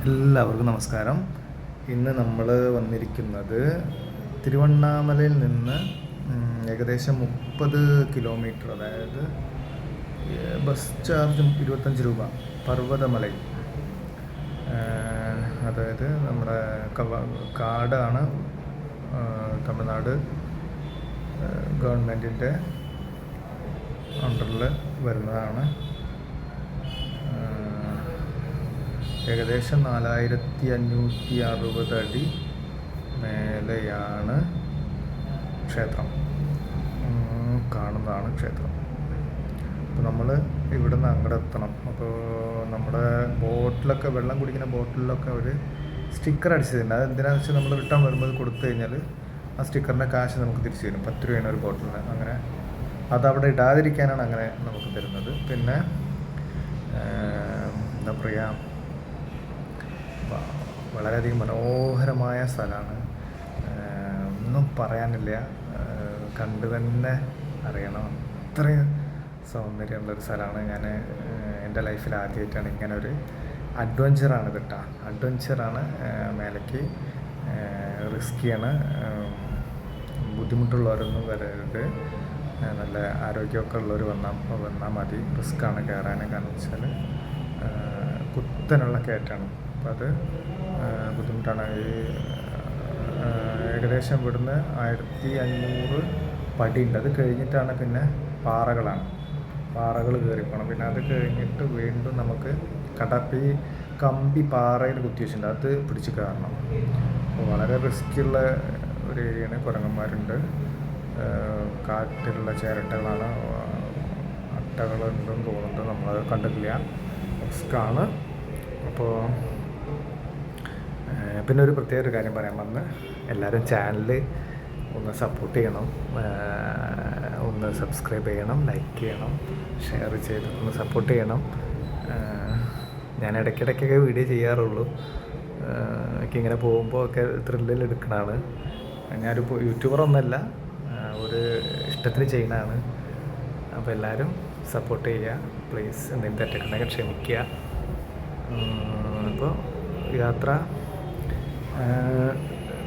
എല്ലാവർക്കും നമസ്കാരം. ഇന്ന് നമ്മൾ വന്നിരിക്കുന്നത് തിരുവണ്ണാമലയിൽ നിന്ന് ഏകദേശം 30 കിലോമീറ്റർ, അതായത് ബസ് ചാർജ് 25 രൂപ, പർവ്വതമലൈ. അതായത് നമ്മുടെ കാടാണ്, തമിഴ്നാട് ഗവൺമെൻറ്റിൻ്റെ അണ്ടറിൽ വരുന്നതാണ്. ഏകദേശം 4560 അടി മേലെയാണ് ക്ഷേത്രം. കാണുന്നതാണ് ക്ഷേത്രം. അപ്പോൾ നമ്മൾ ഇവിടെ നിന്ന് അങ്ങോട്ട് എത്തണം. അപ്പോൾ നമ്മുടെ ബോട്ടിലൊക്കെ, വെള്ളം കുടിക്കുന്ന ബോട്ടിലൊക്കെ അവർ സ്റ്റിക്കർ അടിച്ചിട്ടുണ്ട്. അത് എന്തിനാണെന്ന് വെച്ചാൽ നമ്മൾ റിട്ടേൺ വരുമ്പോൾ കൊടുത്തു കഴിഞ്ഞാൽ ആ സ്റ്റിക്കറിൻ്റെ കാശ് നമുക്ക് തിരിച്ചു തരും. 10 രൂപയാണ് ഒരു ബോട്ടിലിന്. അങ്ങനെ അതവിടെ ഇടാതിരിക്കാനാണ് അങ്ങനെ നമുക്ക് തരുന്നത്. പിന്നെ എന്താ പറയുക, വളരെയധികം മനോഹരമായ സ്ഥലമാണ്. ഒന്നും പറയാനില്ല, കണ്ടു തന്നെ അറിയണം. അത്രയും സൗന്ദര്യമുള്ളൊരു സ്ഥലമാണ്. ഞാൻ എൻ്റെ ലൈഫിൽ ആദ്യമായിട്ടാണ് ഇങ്ങനെ ഒരു അഡ്വഞ്ചറാണ് കേട്ടോ. അഡ്വഞ്ചറാണ്. മേലേക്ക് റിസ്ക്കിയാണ്. ബുദ്ധിമുട്ടുള്ളവരൊന്നും വരരുത്. നല്ല ആരോഗ്യമൊക്കെ ഉള്ളവർ വന്നാൽ മതി. റിസ്ക്കാണ് കയറാൻ. കാരണം വെച്ചാൽ കുത്തനുള്ള കയറ്റാണ്. അപ്പോൾ അത് ബുദ്ധിമുട്ടാണ്. ഏകദേശം ഇവിടുന്ന് 1500 പടിയുണ്ട്. അത് കഴിഞ്ഞിട്ടാണ് പിന്നെ പാറകൾ കയറിപ്പോണം. പിന്നെ അത് കഴിഞ്ഞിട്ട് വീണ്ടും നമുക്ക് കടപ്പി കമ്പി പാറയിൽ കുത്തി വെച്ചിട്ടുണ്ട്, അത് പിടിച്ച് കയറണം. അപ്പോൾ വളരെ റിസ്ക്കുള്ള ഒരു ഏരിയയാണ്. കുരങ്ങന്മാരുണ്ട്, കാട്ടിലുള്ള ചേരട്ടകളാണ്, അട്ടകളുണ്ടെന്ന് തോന്നുന്നുണ്ട്, നമ്മൾ കണ്ടിട്ടില്ല. റിസ്ക്കാണ്. അപ്പോൾ പിന്നെ ഒരു പ്രത്യേക ഒരു കാര്യം പറയാൻ വന്ന്, എല്ലാവരും ചാനൽ ഒന്ന് സപ്പോർട്ട് ചെയ്യണം, ഒന്ന് സബ്സ്ക്രൈബ് ചെയ്യണം, ലൈക്ക് ചെയ്യണം, ഷെയർ ചെയ്ത് ഒന്ന് സപ്പോർട്ട് ചെയ്യണം. ഞാൻ ഇടയ്ക്കിടയ്ക്കൊക്കെ വീഡിയോ ചെയ്യാറുള്ളൂ. എനിക്കിങ്ങനെ പോകുമ്പോൾ ഒക്കെ ത്രില്ലിൽ എടുക്കണതാണ്. ഞാനൊരു യൂട്യൂബറൊന്നുമല്ല, ഒരു ഇഷ്ടത്തിന് ചെയ്യുന്നതാണ്. അപ്പോൾ എല്ലാവരും സപ്പോർട്ട് ചെയ്യുക പ്ലീസ്. എന്തെങ്കിലും തെറ്റൊക്കെ ക്ഷമിക്കുക. അപ്പോൾ യാത്ര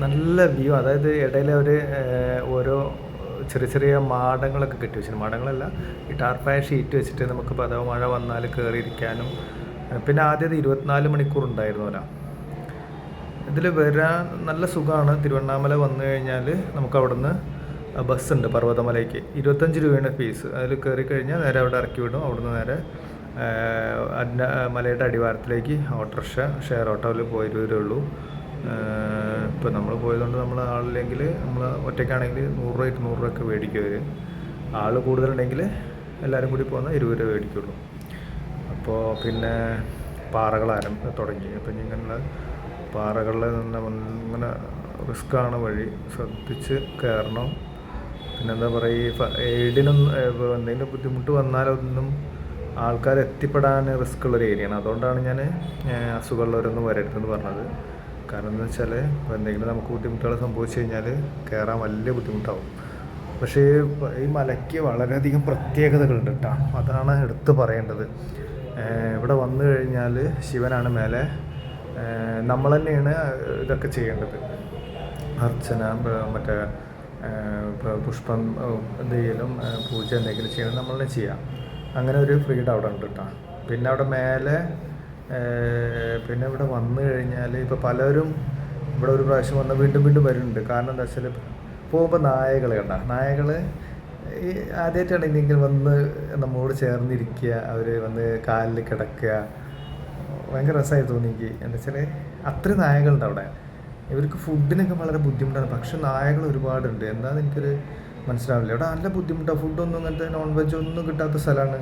നല്ല വ്യൂ. അതായത് ഇടയിൽ അവർ ഓരോ ചെറിയ മാടങ്ങളൊക്കെ കെട്ടി വെച്ചിട്ടുണ്ട്. മാടങ്ങളല്ല, ഈ ടാർപ്പായ ഷീറ്റ് വെച്ചിട്ട് നമുക്ക് അഥവാ മഴ വന്നാൽ കയറിയിരിക്കാനും. പിന്നെ ആദ്യം 24 മണിക്കൂർ ഉണ്ടായിരുന്നല്ലോ. ഇതിൽ വരാൻ നല്ല സുഖമാണ്. തിരുവണ്ണാമല വന്നു കഴിഞ്ഞാൽ നമുക്ക് അവിടെ നിന്ന് ബസ്സുണ്ട് പർവ്വതമലയ്ക്ക്. 25 രൂപയാണ് ഫീസ്. അതിൽ കയറി കഴിഞ്ഞാൽ നേരെ അവിടെ ഇറക്കി വിടും. അവിടുന്ന് നേരെ മലയുടെ അടിവാരത്തിലേക്ക് ഓട്ടോറിക്ഷ, ഷെയർ ഓട്ടോയിൽ പോയി വരുള്ളൂ. ഇപ്പോൾ നമ്മൾ പോയതുകൊണ്ട് നമ്മൾ ആളില്ലെങ്കിൽ, നമ്മൾ ഒറ്റയ്ക്കാണെങ്കിൽ 100 രൂപ 200 രൂപയൊക്കെ മേടിക്കും അവർ. ആൾ കൂടുതലുണ്ടെങ്കിൽ എല്ലാവരും കൂടി പോകുന്ന 20 രൂപ മേടിക്കുള്ളൂ. അപ്പോൾ പിന്നെ പാറകൾ തുടങ്ങി. അപ്പം ഇങ്ങനെയുള്ള പാറകളിൽ നിന്ന് ഇങ്ങനെ റിസ്ക്കാണ് വഴി, ശ്രദ്ധിച്ച് കയറണം. പിന്നെന്താ പറയുക, എയ്ഡിനൊന്നും എന്തെങ്കിലും ബുദ്ധിമുട്ട് വന്നാലൊന്നും ആൾക്കാർ എത്തിപ്പെടാൻ റിസ്ക് ഉള്ളൊരു ഏരിയയാണ്. അതുകൊണ്ടാണ് ഞാൻ അസുഖമുള്ളവരൊന്നും വരരുതെന്ന് പറഞ്ഞത്. കാരണം എന്താ വെച്ചാൽ ഇപ്പോൾ എന്തെങ്കിലും നമുക്ക് ബുദ്ധിമുട്ടുകൾ സംഭവിച്ചു കഴിഞ്ഞാൽ കയറാൻ വലിയ ബുദ്ധിമുട്ടാവും. പക്ഷേ ഈ മലയ്ക്ക് വളരെയധികം പ്രത്യേകതകളുണ്ട് കേട്ടോ. അതാണ് എടുത്ത് പറയേണ്ടത്. ഇവിടെ വന്നു കഴിഞ്ഞാൽ ശിവനാണ് മേലെ. നമ്മൾ തന്നെയാണ് ഇതൊക്കെ ചെയ്യേണ്ടത്. അർച്ചന, മറ്റേ പുഷ്പം എന്തെങ്കിലും പൂജ എന്തെങ്കിലും ചെയ്യണം നമ്മൾ തന്നെ ചെയ്യാം. അങ്ങനെ ഒരു ഫ്രീഡം അവിടെ ഉണ്ട് കേട്ടോ. പിന്നെ അവിടെ മേലെ പിന്നെ ഇവിടെ വന്നു കഴിഞ്ഞാൽ ഇപ്പോൾ പലരും ഇവിടെ ഒരു പ്രാവശ്യം വന്ന് വീണ്ടും വരുന്നുണ്ട്. കാരണം എന്താ വെച്ചാൽ പോകുമ്പോൾ നായകൾ നായകൾ ഈ ആദ്യമായിട്ടാണ് ഇല്ലെങ്കിൽ വന്ന് നമ്മോട് ചേർന്നിരിക്കുക, അവർ വന്ന് കാലിൽ കിടക്കുക. ഭയങ്കര രസമായി തോന്നി എനിക്ക്. എന്താ വെച്ചാൽ അത്രയും നായകളുണ്ട് അവിടെ. ഇവർക്ക് ഫുഡിനൊക്കെ വളരെ ബുദ്ധിമുട്ടാണ്. പക്ഷെ നായകൾ ഒരുപാടുണ്ട്. എന്താണെന്ന് എനിക്കൊരു മനസ്സിലാവില്ല. ഇവിടെ നല്ല ബുദ്ധിമുട്ടാണ്. ഫുഡൊന്നും അങ്ങനത്തെ നോൺ വെജ് ഒന്നും കിട്ടാത്ത സ്ഥലമാണ്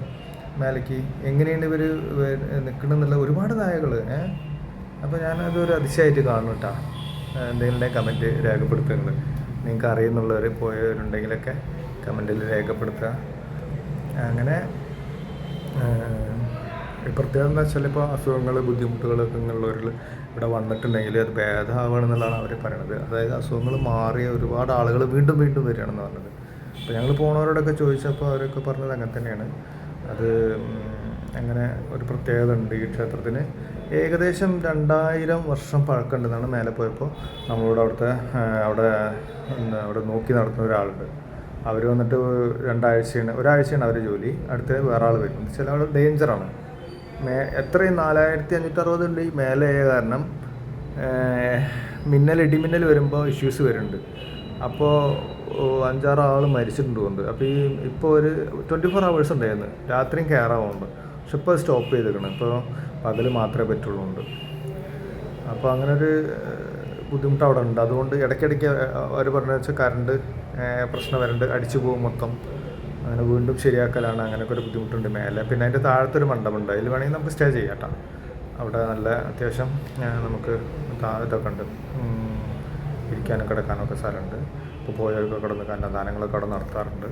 മേലേക്ക്. എങ്ങനെയാണ് ഇവർ നിൽക്കണമെന്നുള്ള ഒരുപാട് നായകൾ. അപ്പോൾ ഞാനതൊരു അതിശയമായിട്ട് കാണും കേട്ടോ. എന്തെങ്കിലും കമൻറ്റ് രേഖപ്പെടുത്തുന്നത് നിങ്ങൾക്ക് അറിയുന്നുള്ളവർ പോയവരുണ്ടെങ്കിലൊക്കെ കമൻറ്റിൽ രേഖപ്പെടുത്തുക. അങ്ങനെ പ്രത്യേകത എന്താ വെച്ചാൽ ഇപ്പോൾ അസുഖങ്ങൾ, ബുദ്ധിമുട്ടുകളൊക്കെ ഉള്ളവരിൽ ഇവിടെ വന്നിട്ടുണ്ടെങ്കിൽ അത് ഭേദമാവണമെന്നുള്ളതാണ് അവർ പറയണത്. അതായത് അസുഖങ്ങൾ മാറിയ ഒരുപാട് ആളുകൾ വീണ്ടും വരികയാണെന്ന് പറഞ്ഞത്. അപ്പോൾ ഞങ്ങൾ പോണവരോടൊക്കെ ചോദിച്ചപ്പോൾ അവരൊക്കെ പറഞ്ഞത് അങ്ങനെ തന്നെയാണ്. അത് അങ്ങനെ ഒരു പ്രത്യേകത ഉണ്ട് ഈ ക്ഷേത്രത്തിന്. ഏകദേശം 2000 വർഷം പഴക്കമുണ്ടെന്നാണ് മേലെ പോയപ്പോൾ നമ്മളോട് അവിടെ അവിടെ നോക്കി നടത്തുന്ന ഒരാളുണ്ട്. അവർ വന്നിട്ട് ഒരാഴ്ചയാണ് അവർ ജോലി. അടുത്ത വേറെ ആൾ വരും. ചില ആൾ ഡേഞ്ചറാണ്. എത്രയും 4560 ഉണ്ട് ഈ മേലെ കാരണം ഇടിമിന്നൽ വരുമ്പോൾ ഇഷ്യൂസ് വരുന്നുണ്ട്. അപ്പോൾ 5-6 ആൾ മരിച്ചിട്ടുണ്ട്. അപ്പോൾ ഇപ്പോൾ ഒരു 24 hours ഉണ്ടായിരുന്നു, രാത്രിയും കയറാവുന്നുണ്ട്. പക്ഷെ ഇപ്പോൾ സ്റ്റോപ്പ് ചെയ്തിരിക്കണം. ഇപ്പോൾ പകൽ മാത്രമേ പറ്റുള്ളൂ. അപ്പോൾ അങ്ങനെ ഒരു ബുദ്ധിമുട്ട് അവിടെ ഉണ്ട്. അതുകൊണ്ട് ഇടയ്ക്കിടയ്ക്ക് അവർ പറഞ്ഞു വെച്ചാൽ കറണ്ട് പ്രശ്നം വരുന്നുണ്ട്, അടിച്ചു പോകും മൊത്തം. അങ്ങനെ വീണ്ടും ശരിയാക്കലാണ്. അങ്ങനെയൊക്കെ ഒരു ബുദ്ധിമുട്ടുണ്ട് മേലെ. പിന്നെ അതിൻ്റെ താഴത്തൊരു മണ്ഡപമുണ്ട്, അതിൽ വേണമെങ്കിൽ നമുക്ക് സ്റ്റേ ചെയ്യാം കേട്ടോ. അവിടെ നല്ല അത്യാവശ്യം നമുക്ക് ഇതൊക്കെ ഉണ്ട്, ഇരിക്കാനും കിടക്കാനൊക്കെ സ്ഥലമുണ്ട്. ഇപ്പോൾ പോയവർക്ക് കിടന്ന് അന്നദാനങ്ങളൊക്കെ അവിടെ നടത്താറുണ്ട്.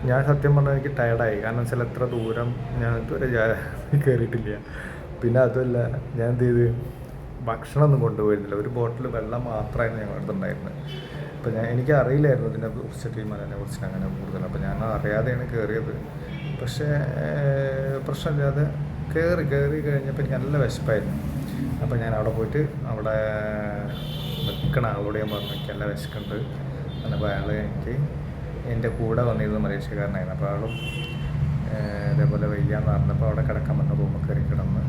ഞാൻ സത്യം പറഞ്ഞാൽ എനിക്ക് ടയർഡായി. കാരണം വെച്ചാൽ എത്ര ദൂരം ഞാൻ ഇതുവരെ കയറിയിട്ടില്ല. പിന്നെ അതുമല്ല, ഞാൻ എന്ത് ചെയ്ത് ഭക്ഷണമൊന്നും കൊണ്ടുപോയിരുന്നില്ല. ഒരു ബോട്ടിൽ വെള്ളം മാത്രമായിരുന്നു ഞങ്ങളുടെ അടുത്തുണ്ടായിരുന്നത്. അപ്പോൾ എനിക്ക് അറിയില്ലായിരുന്നു ഇതിനെ കുറിച്ചിട്ട്, ഈ മലനെ കുറിച്ചിട്ട് അങ്ങനെ കൂടുതൽ. അപ്പോൾ ഞാൻ അറിയാതെയാണ് കയറിയത്. പക്ഷേ പ്രശ്നമില്ലാതെ കയറി കഴിഞ്ഞപ്പോൾ എനിക്ക് നല്ല വിശപ്പായിരുന്നു. അപ്പോൾ ഞാൻ അവിടെ പോയിട്ട് അവിടെ നിൽക്കണ ആളോട് ഞാൻ പറഞ്ഞു എനിക്ക് നല്ല വിശക്കുന്നുണ്ട്. അപ്പോൾ അയാൾ എൻ്റെ കൂടെ വന്നിരുന്ന മലേഷ്യക്കാരനായിരുന്നു. അപ്പോൾ ആളും ഇതേപോലെ വയ്യാന്ന് പറഞ്ഞപ്പോൾ അവിടെ കിടക്കാൻ പറഞ്ഞ റൂമിൽ കയറി കിടന്ന്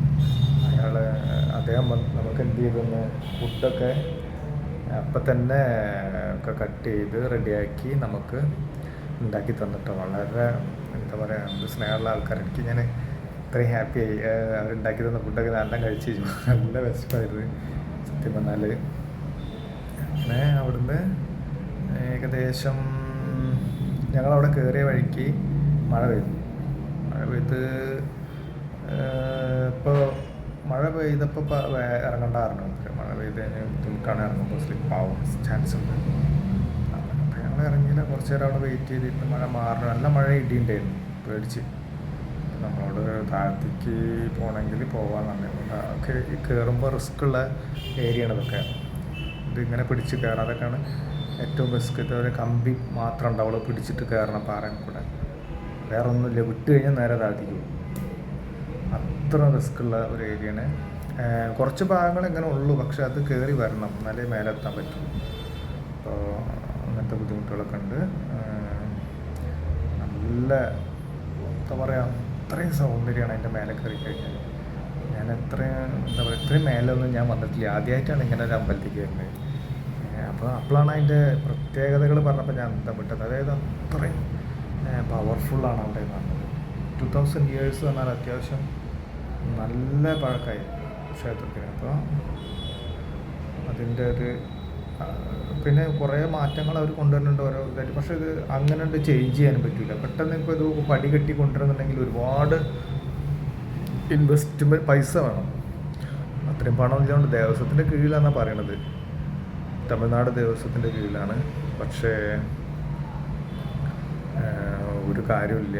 അദ്ദേഹം നമുക്ക് എന്ത് ചെയ്തെന്ന് ഫുഡൊക്കെ അപ്പം തന്നെ ഒക്കെ കട്ട് ചെയ്ത് റെഡിയാക്കി നമുക്ക് ഉണ്ടാക്കി തന്നിട്ട് വളരെ എന്താ പറയുക, എന്ത് സ്നേഹമുള്ള ആൾക്കാർ. എനിക്ക് ഞാൻ ഇത്രയും ഹാപ്പിയായി. അവരുണ്ടാക്കി തന്ന ഫുഡൊക്കെ നല്ല കഴിച്ചു. നല്ല വിശപ്പായിരുന്നു സത്യം പറഞ്ഞാൽ. അങ്ങനെ അവിടുന്ന് ഏകദേശം ഞങ്ങളവിടെ കയറിയ വഴിക്ക് മഴ പെയ്ത് ഇപ്പോൾ മഴ പെയ്തപ്പോൾ ഇറങ്ങണ്ടായിരുന്നു. മഴ പെയ്ത് കഴിഞ്ഞാൽ ബുദ്ധിമുട്ടാണ്, ഇറങ്ങുമ്പോൾ സ്ലിപ്പാവും ചാൻസ് ഉണ്ട്. അപ്പോൾ ഞങ്ങൾ ഇറങ്ങിയില്ല. കുറച്ച് നേരം അവിടെ വെയിറ്റ് ചെയ്തിട്ട് മഴ മാറണം. നല്ല മഴ ഇടിയുണ്ടായിരുന്നു, പേടിച്ച്. നമ്മളോട് താഴത്തേക്ക് പോകണമെങ്കിൽ പോകാമെന്നാണ്. കയറുമ്പോൾ റിസ്ക്കുള്ള ഏരിയയാണ് ഇതൊക്കെ. ഇതിങ്ങനെ പിടിച്ച് കയറാം, അതൊക്കെയാണ് ഏറ്റവും റിസ്ക്. ഇതൊരു കമ്പി മാത്രം ഉണ്ടാവുള്ളൂ, പിടിച്ചിട്ട് കയറണം പാറയിൽ കൂടെ. വേറെ ഒന്നുമില്ല, വിട്ട് കഴിഞ്ഞാൽ നേരെ താഴത്തേക്ക് പോകും. അത്ര റിസ്ക്കുള്ള ഒരു ഏരിയയാണ്. കുറച്ച് ഭാഗങ്ങൾ ഇങ്ങനെ ഉള്ളൂ, പക്ഷെ അത് കയറി വരണം, എന്നാലേ മേലെ എത്താൻ പറ്റും. അപ്പോൾ അങ്ങനത്തെ ബുദ്ധിമുട്ടുകളൊക്കെ ഉണ്ട്. നല്ല എന്താ പറയുക, അത്രയും സൗന്ദര്യമാണ് അതിൻ്റെ മേലെ കയറി കഴിഞ്ഞാൽ. ഞാൻ ഇത്രയും മേലൊന്നും ഞാൻ വന്നിട്ടില്ല. ആദ്യമായിട്ടാണ് ഇങ്ങനെ ഒരു അമ്പലത്തേക്ക് വരുന്നത്. അപ്പോഴാണ് അതിൻ്റെ പ്രത്യേകതകൾ പറഞ്ഞപ്പോൾ ഞാൻ എന്താ വിട്ടത്. അതായത് അത്രയും പവർഫുള്ളാണ് അവിടെ കാണുന്നത്. 2000 years പറഞ്ഞാൽ അത്യാവശ്യം നല്ല പഴക്കമായി ക്ഷേത്രത്തിന്. അപ്പോൾ അതിൻ്റെ ഒരു പിന്നെ കുറേ മാറ്റങ്ങൾ അവർ കൊണ്ടുവരുന്നുണ്ട് ഓരോ ഇതായിട്ട്. പക്ഷേ ഇത് അങ്ങനെ ചേഞ്ച് ചെയ്യാനും പറ്റില്ല. പെട്ടെന്ന് ഇപ്പോൾ ഇത് പടി കെട്ടി കൊണ്ടുവരുന്നുണ്ടെങ്കിൽ ഒരുപാട് ഇൻവെസ്റ്റ്മെൻറ്റ് പൈസ വേണം. അത്രയും പണം ഇല്ലാണ്ട് ദേവസ്വത്തിൻ്റെ കീഴിലാണെന്നാണ് പറയണത്. തമിഴ്നാട് ദേവസ്വത്തിൻ്റെ കീഴിലാണ്. പക്ഷേ ഒരു കാര്യമില്ല,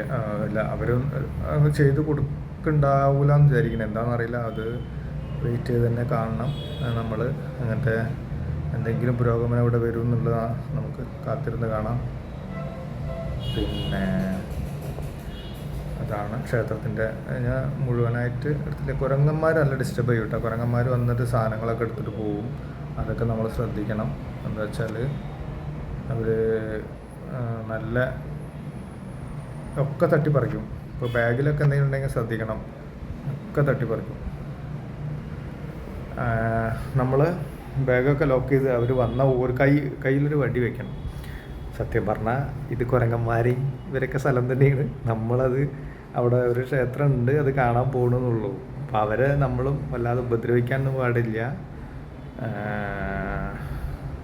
അവർ ചെയ്ത് കൊടുക്കുന്നുണ്ടാവില്ല എന്ന് വിചാരിക്കണം. എന്താണെന്നറിയില്ല, അത് വെയിറ്റ് ചെയ്ത് തന്നെ കാണണം. നമ്മൾ അങ്ങനത്തെ എന്തെങ്കിലും പുരോഗമനം ഇവിടെ വരും എന്നുള്ളത് നമുക്ക് കാത്തിരുന്ന് കാണാം. പിന്നെ അതാണ് ക്ഷേത്രത്തിൻ്റെ. ഞാൻ മുഴുവനായിട്ട് എടുത്തില്ല. കുരങ്ങന്മാർ നല്ല ഡിസ്റ്റർബ് ചെയ്യും കേട്ടോ. കുരങ്ങന്മാർ വന്നിട്ട് സാധനങ്ങളൊക്കെ എടുത്തിട്ട് പോവും. അതൊക്കെ നമ്മൾ ശ്രദ്ധിക്കണം. എന്താ വെച്ചാൽ അവർ നല്ല ഒക്കെ തട്ടിപ്പറിക്കും. ഇപ്പോൾ ബാഗിലൊക്കെ എന്തെങ്കിലും ഉണ്ടെങ്കിൽ ശ്രദ്ധിക്കണം, ഒക്കെ തട്ടിപ്പറിക്കും. നമ്മൾ ബാഗൊക്കെ ലോക്ക് ചെയ്ത് അവർ വന്ന ഒരു കയ്യിലൊരു വടി വെക്കണം. സത്യം പറഞ്ഞാൽ ഇത് കുരങ്ങന്മാരെയും ഇവരൊക്കെ സ്ഥലം തന്നെയാണ്. നമ്മളത് അവിടെ ഒരു ക്ഷേത്രം ഉണ്ട്, അത് കാണാൻ പോകണമെന്നുള്ളൂ. അപ്പോൾ അവരെ നമ്മളും വല്ലാതെ ഉപദ്രവിക്കാനൊന്നും പാടില്ല.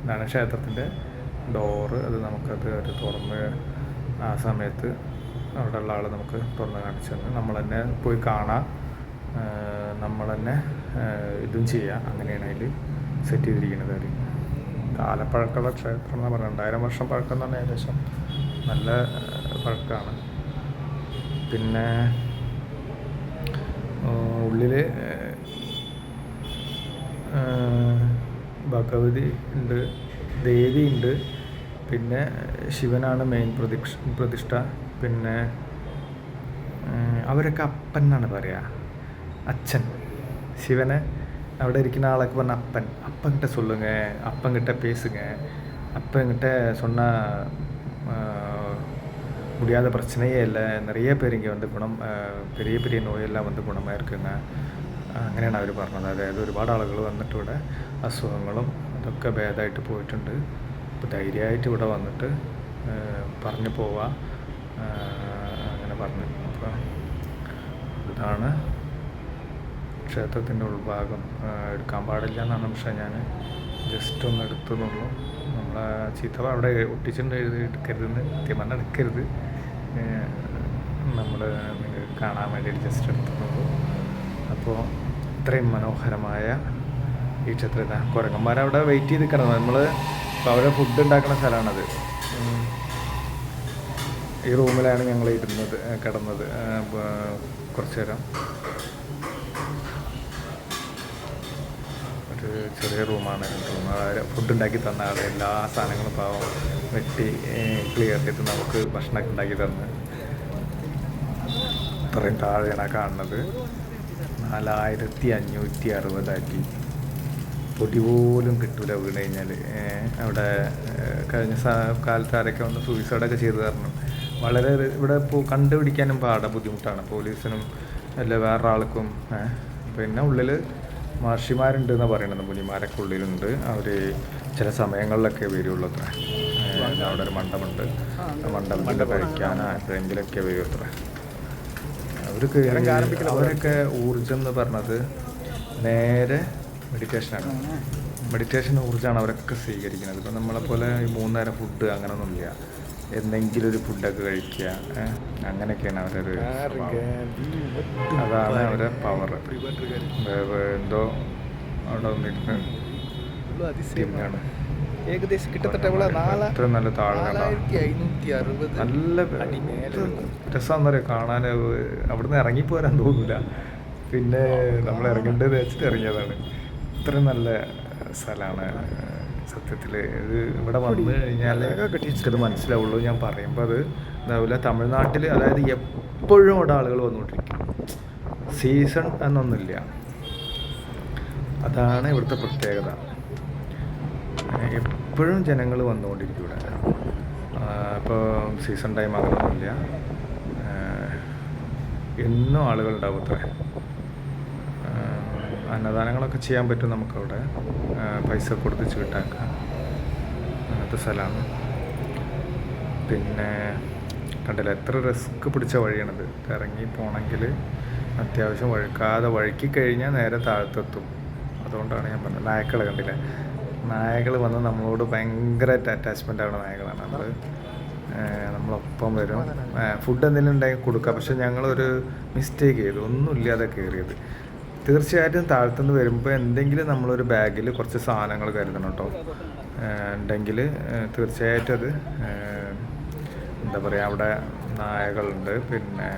ഇതാണ് ക്ഷേത്രത്തിൻ്റെ ഡോറ്. അത് നമുക്കത് ഒരു തുറന്ന് ആ സമയത്ത് അവിടെയുള്ള ആൾ നമുക്ക് തുറന്ന് കാണിച്ചു തന്നു. നമ്മൾ തന്നെ പോയി കാണാം, നമ്മൾ തന്നെ ഇതും ചെയ്യാം. അങ്ങനെയാണ് അതിൽ സെറ്റ് ചെയ്തിരിക്കുന്നത്. അവർ കാലപ്പഴക്കമുള്ള ക്ഷേത്രം എന്ന് പറഞ്ഞാൽ 2000 വർഷം പഴക്കം എന്ന് പറഞ്ഞാൽ ഏകദേശം നല്ല പഴക്കമാണ്. പിന്നെ ഉള്ളിൽ ഭഗവതി ഉണ്ട്, ദേവി ഉണ്ട്, പിന്നെ ശിവനാണ് മെയിൻ പ്രതിഷ്ഠ. പിന്നെ അവരൊക്കെ അപ്പൻ എന്നാണ് പറയുക. അച്ഛൻ ശിവനെ അവിടെ ഇരിക്കുന്ന ആളൊക്കെ പറഞ്ഞ അപ്പൻ അപ്പங்கிட்ட சொல்லுங்க அப்பங்கிட்ட பேசுங்க அப்பங்கிட்ட சொன்னால் முடியாத பிரச்சனையே இல்லை நிறைய பேர் இங்கே வந்து பெரிய பெரிய நோயெல்லாம் வந்து ഗുണമായി இருக்குங்க അങ്ങനെയാണ് അവർ പറഞ്ഞത്. അതായത് ഒരുപാട് ആളുകൾ വന്നിട്ട് ഇവിടെ അസുഖങ്ങളും അതൊക്കെ ഭേദമായിട്ട് പോയിട്ടുണ്ട്. അപ്പോൾ ധൈര്യമായിട്ട് ഇവിടെ വന്നിട്ട് പറഞ്ഞു പോവാം അങ്ങനെ പറഞ്ഞു. അപ്പോൾ ഇതാണ് ക്ഷേത്രത്തിൻ്റെ ഉൾഭാഗം. എടുക്കാൻ പാടില്ല എന്നാണ്, പക്ഷേ ഞാൻ ജസ്റ്റ് ഒന്ന് എടുത്തെന്നുള്ളൂ. നമ്മളെ ചീത്ത അവിടെ ഒട്ടിച്ചിട്ടുണ്ട്, എടുക്കരുതെന്ന് സത്യം പറഞ്ഞാൽ എടുക്കരുത്. നമ്മൾ നിങ്ങൾക്ക് കാണാൻ വേണ്ടിയിട്ട് ജസ്റ്റ് എടുത്തുന്നുള്ളൂ. അപ്പോൾ ഇത്രയും മനോഹരമായ ഈ ക്ഷേത്രത്തിൽ കുരങ്ങന്മാരവിടെ വെയിറ്റ് ചെയ്ത് കിടന്നത്. നമ്മൾ ഇപ്പോൾ അവരെ ഫുഡ് ഉണ്ടാക്കുന്ന സ്ഥലമാണത്. ഈ റൂമിലാണ് ഞങ്ങൾ കിടന്നത് കുറച്ച് നേരം. ഒരു ചെറിയ റൂമാണ് ഫുഡ് ഉണ്ടാക്കി തന്ന ആളെ എല്ലാ സാധനങ്ങളും പാവം വെട്ടി ക്ലിയർ ചെയ്ത് നമുക്ക് ഭക്ഷണമൊക്കെ ഉണ്ടാക്കി തന്ന്. ഇത്രയും താഴെയാണ് കാണുന്നത്. 4560 അടി. പൊടി പോലും കിട്ടൂല വീണ് കഴിഞ്ഞാൽ. അവിടെ കഴിഞ്ഞ കാലത്ത് ആരൊക്കെ വന്ന് സൂയിസൈഡൊക്കെ ചെയ്തു തരണം. വളരെ ഇവിടെ കണ്ടുപിടിക്കാനും ബുദ്ധിമുട്ടാണ് പോലീസിനും അല്ല വേറെ ആൾക്കും. പിന്നെ ഉള്ളിൽ മഹർഷിമാരുണ്ട് എന്നാണ് പറയുന്നത്, മുനിമാരൊക്കെ ഉള്ളിലുണ്ട്. അവർ ചില സമയങ്ങളിലൊക്കെ വരുള്ളൂ അത്ര. അവിടെ ഒരു മണ്ഡപമുണ്ട്, ആ മണ്ഡപത്തിൻ്റെ കഴിക്കാനോ എപ്പോഴെങ്കിലൊക്കെ വരും അത്ര. അവരൊക്കെ ഊർജം എന്ന് പറഞ്ഞത് നേരെ മെഡിറ്റേഷനാണ്. മെഡിറ്റേഷൻ ഊർജ്ജമാണ് അവരൊക്കെ സ്വീകരിക്കുന്നത്. ഇപ്പം നമ്മളെപ്പോലെ ഈ 3 നേരം ഫുഡ് അങ്ങനെയൊന്നുമില്ല. എന്തെങ്കിലും ഒരു ഫുഡൊക്കെ കഴിക്കുക, അങ്ങനെയൊക്കെയാണ് അവരൊരു അതാണ് അവരെ പവർ. എന്തോ അവിടെ വന്നിട്ട് ടീമാണ് ഏകദേശം കിട്ടത്തട്ട എത്ര നല്ല താഴെ നല്ല രസമാണെന്നറിയാം കാണാൻ. അവിടുന്ന് ഇറങ്ങിപ്പോരാൻ തോന്നില്ല. പിന്നെ നമ്മൾ ഇറങ്ങേണ്ടത് വെച്ചിട്ട് ഇറങ്ങിയതാണ്. ഇത്രയും നല്ല സ്ഥലമാണ് സത്യത്തിൽ. ഇത് ഇവിടെ വന്നു കഴിഞ്ഞാൽ എനിക്കത് മനസ്സിലാവുള്ളൂ. ഞാൻ പറയുമ്പോൾ അത് ഇതാവില്ല. തമിഴ്നാട്ടിൽ അതായത് എപ്പോഴും അവിടെ ആളുകൾ വന്നുകൊണ്ടിരിക്കും. സീസൺ എന്നൊന്നുമില്ല. അതാണ് ഇവിടുത്തെ പ്രത്യേകത. എപ്പോഴും ജനങ്ങൾ വന്നുകൊണ്ടിരിക്കും ഇവിടെ. ഇപ്പോൾ സീസൺ ടൈം അങ്ങനെയൊന്നുമില്ല. എന്നും ആളുകളുണ്ടാവും അത്ര. അന്നദാനങ്ങളൊക്കെ ചെയ്യാൻ പറ്റും നമുക്കവിടെ. പൈസ കൊടുത്ത് ചീട്ടാക്കാം. അങ്ങനത്തെ സ്ഥലമാണ്. പിന്നെ കണ്ടില്ല എത്ര റിസ്ക് പിടിച്ച വഴിയാണിത്. ഇറങ്ങി പോകണമെങ്കിൽ അത്യാവശ്യം വഴുക്കി കഴിഞ്ഞാൽ നേരെ താഴത്തെത്തും. അതുകൊണ്ടാണ് ഞാൻ പറഞ്ഞത്. നായ്ക്കൾ കണ്ടില്ലേ, നായകൾ വന്ന് നമ്മളോട് ഭയങ്കരമായിട്ട് അറ്റാച്ച്മെൻ്റ് ആവുന്ന നായകളാണ്. നമ്മളൊപ്പം വരും. ഫുഡ് എന്തെങ്കിലും ഉണ്ടെങ്കിൽ കൊടുക്കുക. പക്ഷെ ഞങ്ങളൊരു മിസ്റ്റേക്ക് ചെയ്തു, ഒന്നുമില്ലാതെ കയറിയത്. തീർച്ചയായിട്ടും താഴത്തുനിന്ന് വരുമ്പോൾ എന്തെങ്കിലും നമ്മളൊരു ബാഗിൽ കുറച്ച് സാധനങ്ങൾ കരുതണം കേട്ടോ. ഉണ്ടെങ്കിൽ തീർച്ചയായിട്ടും അത് എന്താ പറയുക, അവിടെ നായകളുണ്ട്. പിന്നെ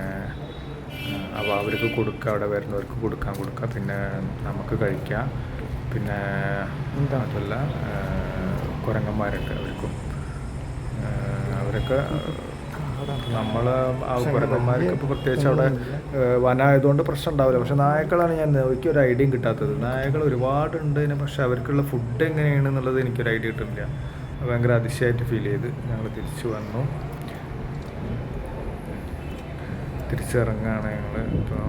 അപ്പോൾ അവർക്ക് കൊടുക്കുക, അവിടെ വരുന്നവർക്ക് കൊടുക്കുക. പിന്നെ നമുക്ക് കഴിക്കാം. പിന്നെ അതല്ല കുരങ്ങന്മാരുണ്ട് അവർക്കും. അവരൊക്കെ നമ്മൾ ആ കുരങ്ങന്മാർക്ക് ഇപ്പോൾ പ്രത്യേകിച്ച് അവിടെ വനമായതുകൊണ്ട് പ്രശ്നം ഉണ്ടാവില്ല. പക്ഷെ നായക്കളാണ് എനിക്കൊരു ഐഡിയയും കിട്ടാത്തത്. നായകൾ ഒരുപാടുണ്ട്. പക്ഷെ അവർക്കുള്ള ഫുഡ് എങ്ങനെയാണെന്നുള്ളത് എനിക്കൊരു ഐഡിയ കിട്ടുന്നില്ല. ഭയങ്കര അതിശയമായിട്ട് ഫീൽ ചെയ്ത് ഞങ്ങൾ തിരിച്ചു വന്നു. തിരിച്ചിറങ്ങുകയാണ് ഞങ്ങൾ. ഇപ്പോൾ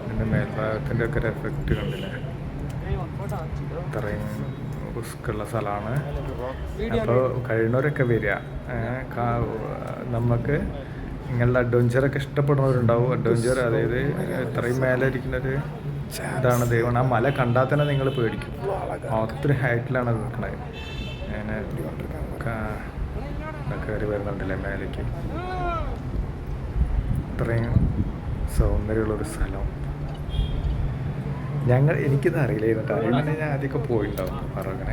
ഇതിൻ്റെ മേൽഭാഗത്തിൻ്റെ ഒക്കെ ഒരു എഫക്റ്റ് കണ്ടില്ലേ. ഇത്രയും റിസ്ക്കുള്ള സ്ഥലമാണ്. അപ്പോൾ കഴിയുന്നവരൊക്കെ വരിക. നമുക്ക് ഇങ്ങനെയുള്ള അഡ്വഞ്ചറൊക്കെ ഇഷ്ടപ്പെടുന്നവരുണ്ടാവും. അഡ്വഞ്ചർ അതായത് ഇത്രയും മേലെ ഇരിക്കുന്നൊരു ഇതാണ് ദൈവം. ആ മല കണ്ടാൽ തന്നെ നിങ്ങൾ പേടിക്കും. അത്രയും ഹൈറ്റിലാണ് അത് നിൽക്കുന്നത്. അങ്ങനെ കയറി വരുന്നുണ്ടല്ലേ മേലേക്ക്. ഇത്രയും സൗന്ദര്യമുള്ളൊരു സ്ഥലം. എനിക്കിത് അറിയില്ലായിരുന്നു. അറിയില്ലെങ്കിൽ ഞാൻ ആദ്യമൊക്കെ പോയിട്ടുണ്ടാവും. പറഞ്ഞ